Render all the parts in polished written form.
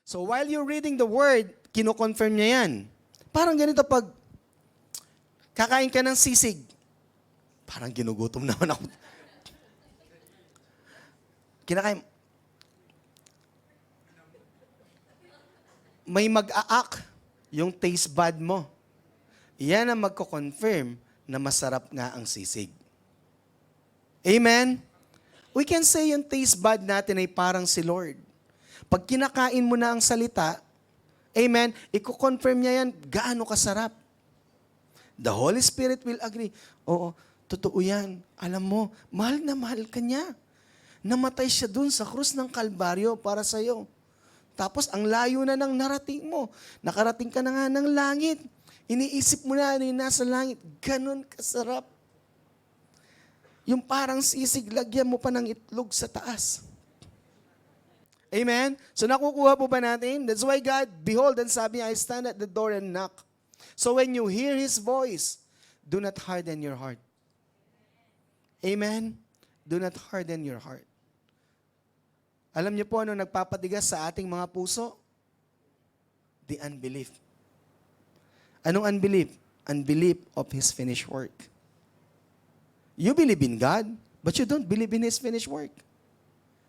So while you're reading the word, kino-confirm niya yan. Parang ganito pag kakain ka ng sisig. Parang ginugutom naman ako. Kinakain. May mag-aak yung taste bud mo. Yan ang magko-confirm na masarap nga ang sisig. Amen? We can say yung taste bud natin ay parang si Lord. Pag kinakain mo na ang salita, amen, i-confirm niya yan, gaano kasarap. The Holy Spirit will agree. Oo, totoo yan. Alam mo, mahal na mahal ka niya. Namatay siya dun sa krus ng Kalbaryo para sa'yo. Tapos, ang layo na ng narating mo. Nakarating ka na nga ng langit. Iniisip mo na yung nasa langit. Ganon kasarap. Yung parang sisig, lagyan mo pa ng itlog sa taas. Amen? So nakukuha po ba natin? That's why God, behold, and sabi, I stand at the door and knock. So when you hear His voice, do not harden your heart. Amen? Do not harden your heart. Alam niyo po ano nagpapatigas sa ating mga puso? The unbelief. Anong unbelief? Unbelief of His finished work. You believe in God, but you don't believe in His finished work.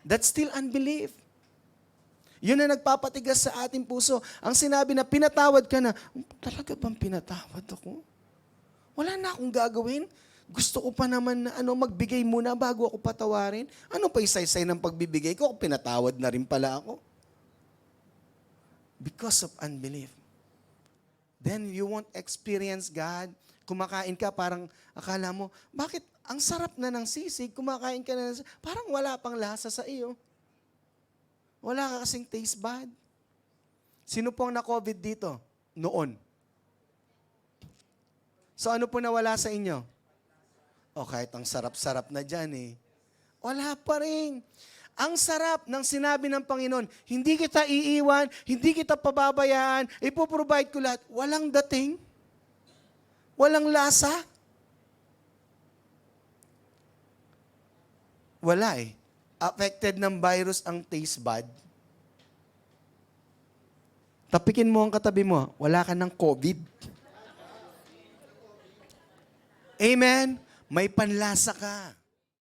That's still unbelief. Yun na nagpapatigas sa ating puso. Ang sinabi na pinatawad ka na, talaga bang pinatawad ako? Wala na akong gagawin. Gusto ko pa naman na magbigay muna bago ako patawarin. Ano pa isaysay ng pagbibigay ko? Pinatawad na rin pala ako. Because of unbelief. Then you won't experience God. Kumakain ka, parang akala mo, bakit ang sarap na ng sisig, kumakain ka na, parang wala pang lasa sa iyo. Wala ka kasing taste bud. Sino pong na-COVID dito? Noon. So ano po nawala sa inyo? O kahit ang sarap-sarap na dyan eh. Wala pa rin. Ang sarap ng sinabi ng Panginoon, hindi kita iiwan, hindi kita pababayaan, ipoprovide ko lahat. Walang dating. Walang lasa. Wala eh. Affected ng virus ang taste bud. Tapikin mo ang katabi mo, wala ka ng COVID. Amen? May panlasa ka.